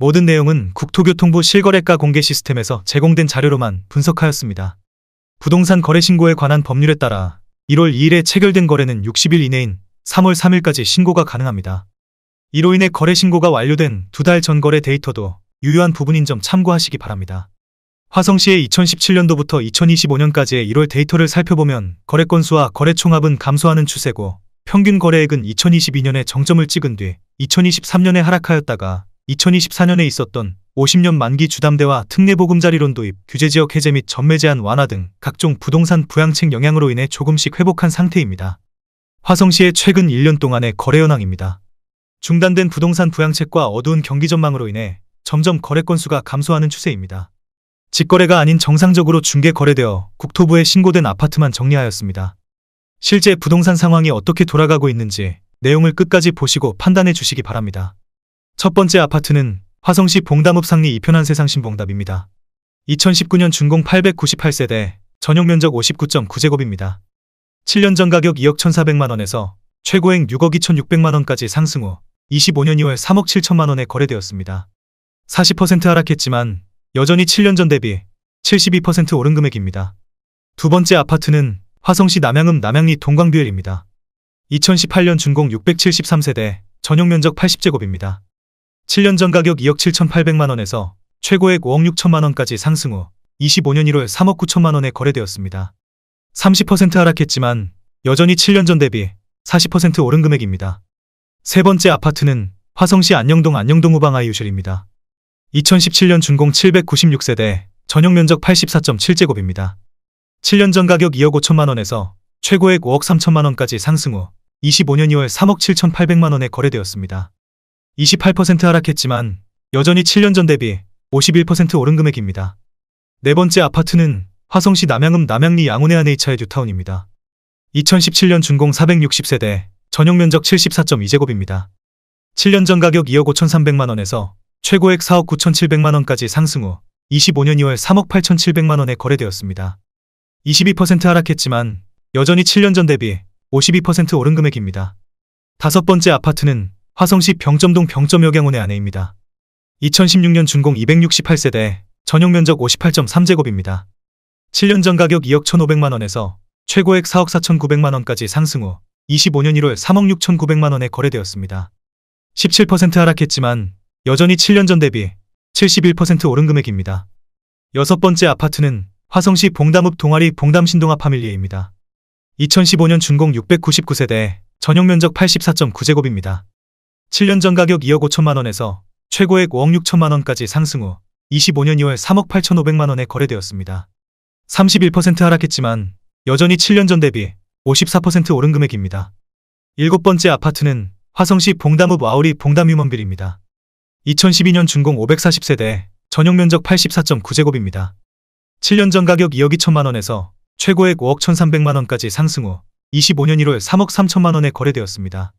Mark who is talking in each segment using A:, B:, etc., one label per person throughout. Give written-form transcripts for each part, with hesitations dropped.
A: 모든 내용은 국토교통부 실거래가 공개 시스템에서 제공된 자료로만 분석하였습니다. 부동산 거래 신고에 관한 법률에 따라 1월 2일에 체결된 거래는 60일 이내인 3월 3일까지 신고가 가능합니다. 이로 인해 거래 신고가 완료된 2달 전 거래 데이터도 유효한 부분인 점 참고하시기 바랍니다. 화성시의 2017년도부터 2025년까지의 1월 데이터를 살펴보면 거래 건수와 거래 총합은 감소하는 추세고 평균 거래액은 2022년에 정점을 찍은 뒤 2023년에 하락하였다가 2024년에 있었던 50년 만기 주담대와 특례보금자리론 도입, 규제지역 해제 및 전매 제한 완화 등 각종 부동산 부양책 영향으로 인해 조금씩 회복한 상태입니다. 화성시의 최근 1년 동안의 거래 현황입니다. 중단된 부동산 부양책과 어두운 경기 전망으로 인해 점점 거래 건수가 감소하는 추세입니다. 직거래가 아닌 정상적으로 중개 거래되어 국토부에 신고된 아파트만 정리하였습니다. 실제 부동산 상황이 어떻게 돌아가고 있는지 내용을 끝까지 보시고 판단해 주시기 바랍니다. 첫 번째 아파트는 화성시 봉담읍 상리 2편한 세상신봉답입니다. 2019년 준공 898세대, 전용면적 59.9제곱입니다. 7년 전 가격 2억 1,400만원에서 최고액 6억 2,600만원까지 상승 후 25년 2월 3억 7천만원에 거래되었습니다. 40% 하락했지만 여전히 7년 전 대비 72% 오른 금액입니다. 두 번째 아파트는 화성시 남양읍 남양리 동광뷰엘입니다. 2018년 준공 673세대, 전용면적 80제곱입니다. 7년 전 가격 2억 7,800만원에서 최고액 5억 6천만원까지 상승 후 25년 1월 3억 9천만원에 거래되었습니다. 30% 하락했지만 여전히 7년 전 대비 40% 오른 금액입니다. 세 번째 아파트는 화성시 안녕동 안녕동 후방 아이유실입니다. 2017년 준공 796세대, 전용면적 84.7제곱입니다. 7년 전 가격 2억 5천만원에서 최고액 5억 3천만원까지 상승 후 25년 2월 3억 7,800만원에 거래되었습니다. 28% 하락했지만 여전히 7년 전 대비 51% 오른 금액입니다. 네 번째 아파트는 화성시 남양읍 남양리 양운의 한HI 뉴타운입니다. 2017년 준공 460세대, 전용면적 74.2제곱입니다. 7년 전 가격 2억 5,300만원에서 최고액 4억 9,700만원까지 상승 후 25년 2월 3억 8,700만원에 거래되었습니다. 22% 하락했지만 여전히 7년 전 대비 52% 오른 금액입니다. 다섯 번째 아파트는 화성시 병점동 병점역 양운의 아내입니다. 2016년 준공 268세대, 전용면적 58.3제곱입니다. 7년 전 가격 2억 1,500만원에서 최고액 4억 4,900만원까지 상승 후 25년 1월 3억 6,900만원에 거래되었습니다. 17% 하락했지만 여전히 7년 전 대비 71% 오른 금액입니다. 여섯 번째 아파트는 화성시 봉담읍 동아리 봉담신동아 파밀리에입니다. 2015년 준공 699세대, 전용면적 84.9제곱입니다. 7년 전 가격 2억 5천만원에서 최고액 5억 6천만원까지 상승 후 25년 2월 3억 8,500만원에 거래되었습니다. 31% 하락했지만 여전히 7년 전 대비 54% 오른 금액입니다. 일곱 번째 아파트는 화성시 봉담읍 와우리 봉담휴먼빌입니다. 2012년 준공 540세대, 전용면적 84.9제곱입니다. 7년 전 가격 2억 2천만원에서 최고액 5억 1,300만원까지 상승 후 25년 1월 3억 3천만원에 거래되었습니다.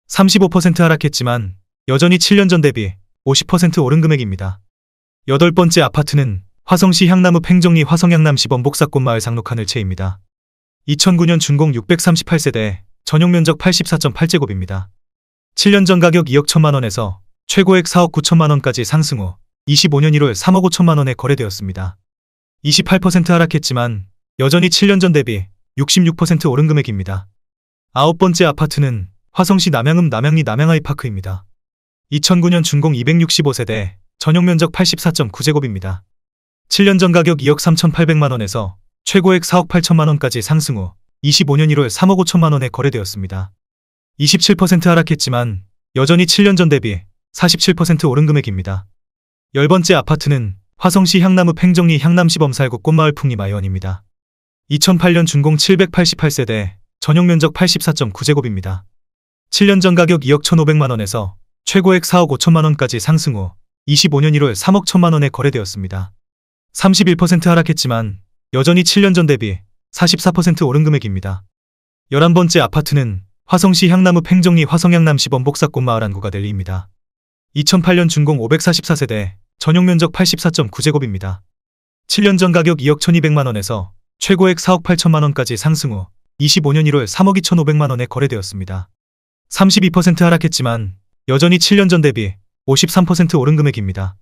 A: 35% 하락했지만 여전히 7년 전 대비 50% 오른 금액입니다. 여덟 번째 아파트는 화성시 향남읍 행정리 화성향남 시범 복사꽃마을 상록하늘채입니다. 2009년 준공 638세대, 전용면적 84.8제곱입니다. 7년 전 가격 2억 1천만원에서 최고액 4억 9천만원까지 상승 후 25년 1월 3억 5천만원에 거래되었습니다. 28% 하락했지만 여전히 7년 전 대비 66% 오른 금액입니다. 아홉 번째 아파트는 화성시 남양읍 남양리 남양아이파크입니다. 2009년 준공 265세대, 전용면적 84.9제곱입니다. 7년 전 가격 2억 3,800만원에서 최고액 4억 8천만원까지 상승 후 25년 1월 3억 5천만원에 거래되었습니다. 27% 하락했지만 여전히 7년 전 대비 47% 오른 금액입니다. 열 번째 아파트는 화성시 향남읍 행정리 향남시범살구 꽃마을 풍림아이원입니다. 2008년 준공 788세대, 전용면적 84.9제곱입니다. 7년 전 가격 2억 1,500만원에서 최고액 4억 5천만원까지 상승 후 25년 1월 3억 1천만원에 거래되었습니다. 31% 하락했지만 여전히 7년 전 대비 44% 오른 금액입니다. 11번째 아파트는 화성시 향남읍 행정리 화성향남시범 복사꽃마을 안구가델리입니다. 2008년 준공 544세대, 전용면적 84.9제곱입니다. 7년 전 가격 2억 1,200만원에서 최고액 4억 8천만원까지 상승 후 25년 1월 3억 2,500만원에 거래되었습니다. 32% 하락했지만 여전히 7년 전 대비 53% 오른 금액입니다.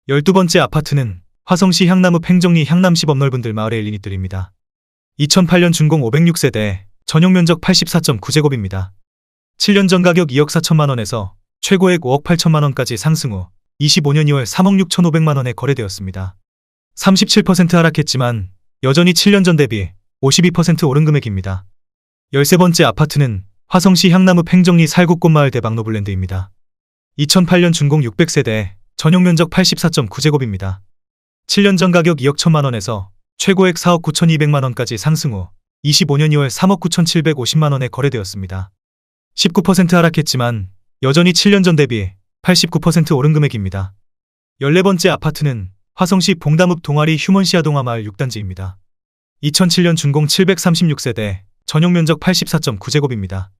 A: 12번째 아파트는 화성시 향남읍 행정리 향남시 범넓은들 마을의 1인입들입니다. 2008년 준공 506세대, 전용면적 84.9제곱입니다. 7년 전 가격 2억 4천만 원에서 최고액 5억 8천만 원까지 상승 후 25년 2월 3억 6천5백만 원에 거래되었습니다. 37% 하락했지만 여전히 7년 전 대비 52% 오른 금액입니다. 13번째 아파트는 화성시 향남읍 행정리 살국꽃마을 대박 노블랜드입니다. 2008년 준공 600세대, 전용면적 84.9제곱입니다. 7년 전 가격 2억 1천만 원에서 최고액 4억 9천2백만 원까지 상승 후 25년 2월 3억 9천7백오십만 원에 거래되었습니다. 19% 하락했지만 여전히 7년 전 대비 89% 오른 금액입니다. 14번째 아파트는 화성시 봉담읍 동아리 휴먼시아 동화마을 6단지입니다. 2007년 준공 736세대, 전용면적 84.9제곱입니다.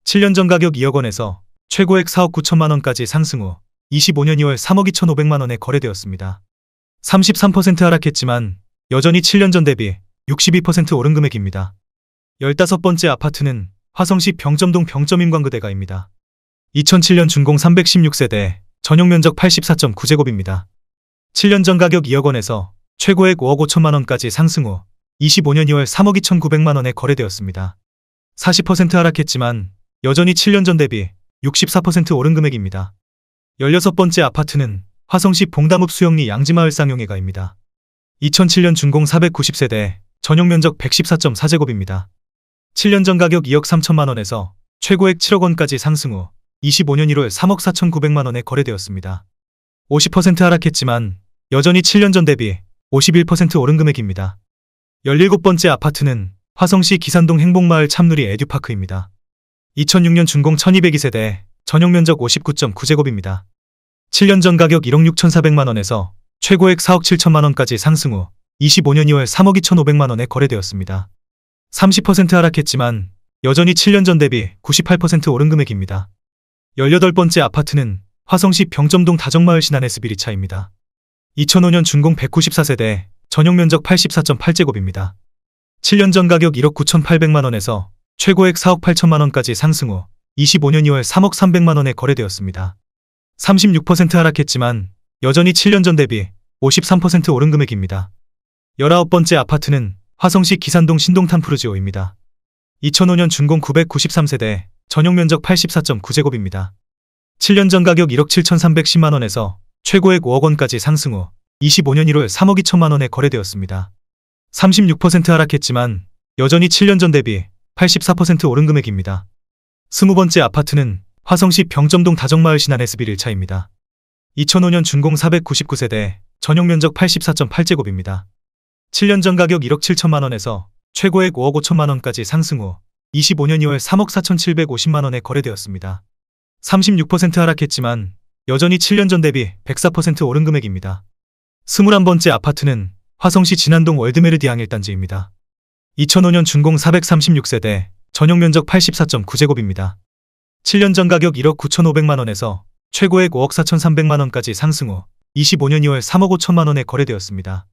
A: 7년 전 가격 2억 원에서 최고액 4억 9천만 원까지 상승 후 25년 2월 3억 2천5백만 원에 거래되었습니다. 33% 하락했지만 여전히 7년 전 대비 62% 오른 금액입니다. 15번째 아파트는 화성시 병점동 병점인광그대가입니다. 2007년 준공 316세대, 전용면적 84.9제곱입니다. 7년 전 가격 2억 원에서 최고액 5억 5천만 원까지 상승 후 25년 2월 3억 2천9백만 원에 거래되었습니다. 40% 하락했지만 여전히 7년 전 대비 64% 오른 금액입니다. 16번째 아파트는 화성시 봉담읍 수영리 양지마을 쌍용회가입니다. 2007년 준공 490세대, 전용면적 114.4제곱입니다. 7년 전 가격 2억 3천만 원에서 최고액 7억 원까지 상승 후 25년 1월 3억 4천9백만 원에 거래되었습니다. 50% 하락했지만 여전히 7년 전 대비 51% 오른 금액입니다. 17번째 아파트는 화성시 기산동 행복마을 참누리 에듀파크입니다. 2006년 준공 1202세대, 전용면적 59.9제곱입니다. 7년 전 가격 1억 6천4백만 원에서 최고액 4억 7천만 원까지 상승 후 25년 2월 3억 2천5백만 원에 거래되었습니다. 30% 하락했지만 여전히 7년 전 대비 98% 오른 금액입니다. 18번째 아파트는 화성시 병점동 다정마을 신안SB리차입니다. 2005년 준공 194세대, 전용면적 84.8제곱입니다. 7년 전 가격 1억 9천8백만 원에서 최고액 4억 8천만 원까지 상승 후 25년 2월 3억 3백만 원에 거래되었습니다. 36% 하락했지만 여전히 7년 전 대비 53% 오른 금액입니다. 19번째 아파트는 화성시 기산동 신동탄 푸르지오입니다. 2005년 준공 993세대, 전용면적 84.9제곱입니다. 7년 전 가격 1억 7천3백십만 원에서 최고액 5억 원까지 상승 후 25년 1월 3억 2천만 원에 거래되었습니다. 36% 하락했지만 여전히 7년 전 대비 84% 오른 금액입니다. 20번째 아파트는 화성시 병점동 다정마을 신안SB1차입니다. 2005년 준공 499세대, 전용면적 84.8제곱입니다. 7년 전 가격 1억 7천만 원에서 최고액 5억 5천만 원까지 상승 후 25년 2월 3억 4천7백오십만 원에 거래되었습니다. 36% 하락했지만 여전히 7년 전 대비 104% 오른 금액입니다. 21번째 아파트는 화성시 진안동 월드메르디앙 1단지입니다. 2005년 준공 436세대, 전용면적 84.9제곱입니다. 7년 전 가격 1억 9천5백만 원에서 최고액 5억 4천3백만 원까지 상승 후 25년 2월 3억 5천만 원에 거래되었습니다.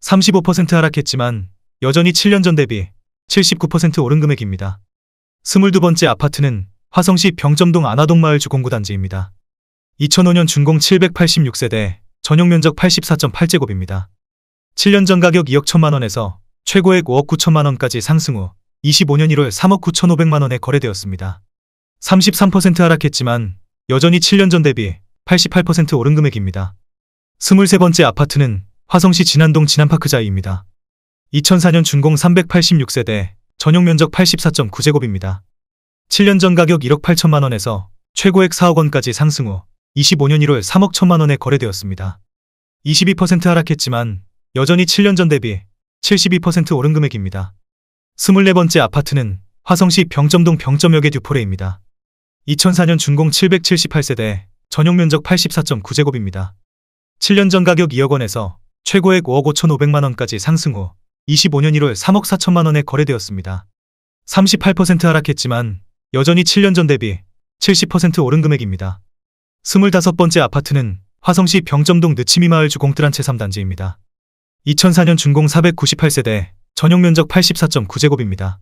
A: 35% 하락했지만 여전히 7년 전 대비 79% 오른 금액입니다. 22번째 아파트는 화성시 병점동 안화동마을 주공구단지입니다. 2005년 준공 786세대, 전용면적 84.8제곱입니다. 7년 전 가격 2억 1천만 원에서 최고액 5억 9천만 원까지 상승 후 25년 1월 3억 9천5백만 원에 거래되었습니다. 33% 하락했지만 여전히 7년 전 대비 88% 오른 금액입니다. 23번째 아파트는 화성시 진안동 진안파크자이입니다. 2004년 준공 386세대, 전용면적 84.9제곱입니다. 7년 전 가격 1억 8천만 원에서 최고액 4억 원까지 상승 후 25년 1월 3억 1천만 원에 거래되었습니다. 22% 하락했지만 여전히 7년 전 대비 72% 오른 금액입니다. 24번째 아파트는 화성시 병점동 병점역의 듀포레입니다. 2004년 준공 778세대, 전용면적 84.9제곱입니다. 7년 전 가격 2억 원에서 최고액 5억 5천5백만 원까지 상승 후 25년 1월 3억 4천만 원에 거래되었습니다. 38% 하락했지만 여전히 7년 전 대비 70% 오른 금액입니다. 25번째 아파트는 화성시 병점동 느치미마을 주공뜨란채 3단지입니다. 2004년 준공 498세대, 전용면적 84.9제곱입니다.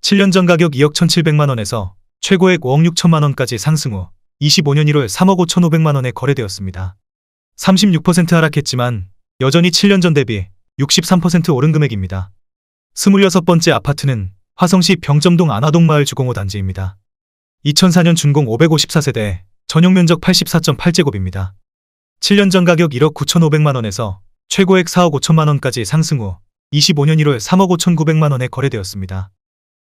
A: 7년 전 가격 2억 1,700만 원에서 최고액 5억 6천만 원까지 상승 후 25년 1월 3억 5,500만 원에 거래되었습니다. 36% 하락했지만 여전히 7년 전 대비 63% 오른 금액입니다. 26번째 아파트는 화성시 병점동 안화동 마을 주공호 단지입니다. 2004년 준공 554세대, 전용 면적 84.8제곱입니다. 7년 전 가격 1억 9,500만 원에서 최고액 4억 5천만 원까지 상승 후 25년 1월 3억 5,900만 원에 거래되었습니다.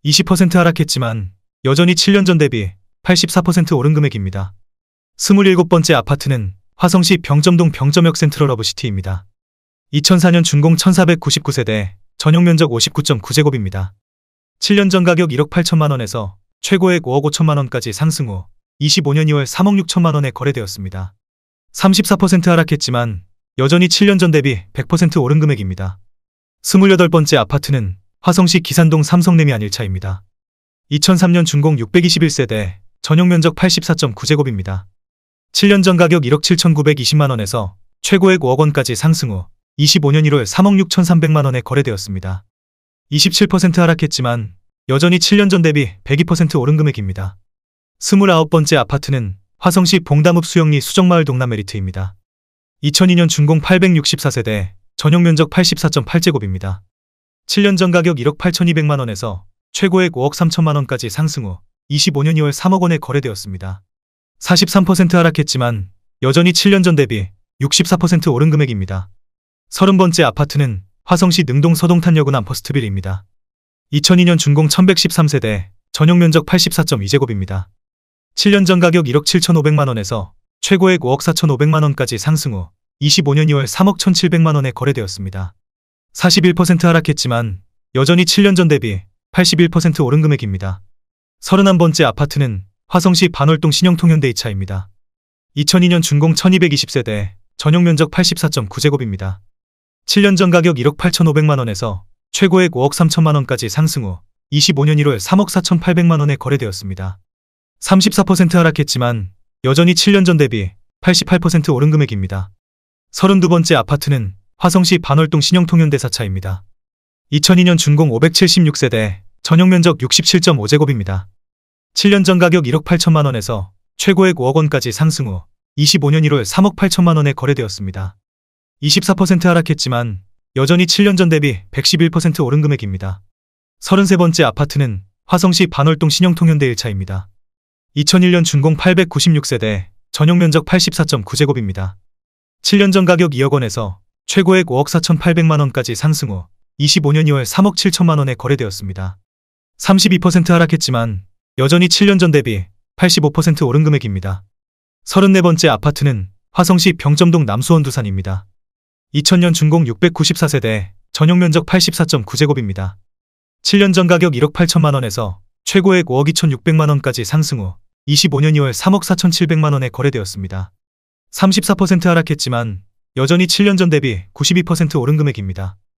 A: 20% 하락했지만 여전히 7년 전 대비 84% 오른 금액입니다. 27번째 아파트는 화성시 병점동 병점역 센트럴 러브시티입니다. 2004년 준공 1499세대, 전용 면적 59.9제곱입니다. 7년 전 가격 1억 8천만 원에서 최고액 5억 5천만 원까지 상승 후 25년 2월 3억 6천만 원에 거래되었습니다. 34% 하락했지만 여전히 7년 전 대비 100% 오른 금액입니다. 28번째 아파트는 화성시 기산동 삼성레미안 1차입니다. 2003년 준공 621세대, 전용 면적 84.9제곱입니다. 7년 전 가격 1억 7,920만 원에서 최고액 5억 원까지 상승 후 25년 1월 3억 6,300만 원에 거래되었습니다. 27% 하락했지만 여전히 7년 전 대비 102% 오른 금액입니다. 29번째 아파트는 화성시 봉담읍 수영리 수정마을 동남 메리트입니다. 2002년 준공 864세대, 전용 면적 84.8제곱입니다. 7년 전 가격 1억 8,200만 원에서 최고액 5억 3천만 원까지 상승 후 25년 2월 3억 원에 거래되었습니다. 43% 하락했지만 여전히 7년 전 대비 64% 오른 금액입니다. 30번째 아파트는 화성시 능동 서동탄역은 암퍼스트빌입니다. 2002년 준공 1113세대, 전용 면적 84.2제곱입니다. 7년 전 가격 1억 7,500만 원에서 최고액 5억 4,500만 원까지 상승 후 25년 2월 3억 1,700만 원에 거래되었습니다. 41% 하락했지만 여전히 7년 전 대비 81% 오른 금액입니다. 31번째 아파트는 화성시 반월동 신영통현대 2차입니다. 2002년 준공 1220세대, 전용 면적 84.9제곱입니다. 7년 전 가격 1억 8,500만 원에서 최고액 5억 3천만 원까지 상승 후 25년 1월 3억 4,800만 원에 거래되었습니다. 34% 하락했지만 여전히 7년 전 대비 88% 오른 금액입니다. 32번째 아파트는 화성시 반월동 신영통현대 4차입니다. 2002년 준공 576세대, 전용 면적 67.5제곱입니다. 7년 전 가격 1억 8천만 원에서 최고액 5억 원까지 상승 후 25년 1월 3억 8천만 원에 거래되었습니다. 24% 하락했지만 여전히 7년 전 대비 111% 오른 금액입니다. 33번째 아파트는 화성시 반월동 신영통현대 1차입니다. 2001년 준공 896세대, 전용 면적 84.9제곱입니다. 7년 전 가격 2억 원에서 최고액 5억 4,800만 원까지 상승 후 25년 2월 3억 7천만 원에 거래되었습니다. 32% 하락했지만 여전히 7년 전 대비 85% 오른 금액입니다. 34번째 아파트는 화성시 병점동 남수원 두산입니다. 2000년 준공 694세대, 전용 면적 84.9제곱입니다. 7년 전 가격 1억 8천만 원에서 최고액 5억 2,600만 원까지 상승 후 25년 2월 3억 4,700만 원에 거래되었습니다. 34% 하락했지만 여전히 7년 전 대비 92% 오른 금액입니다.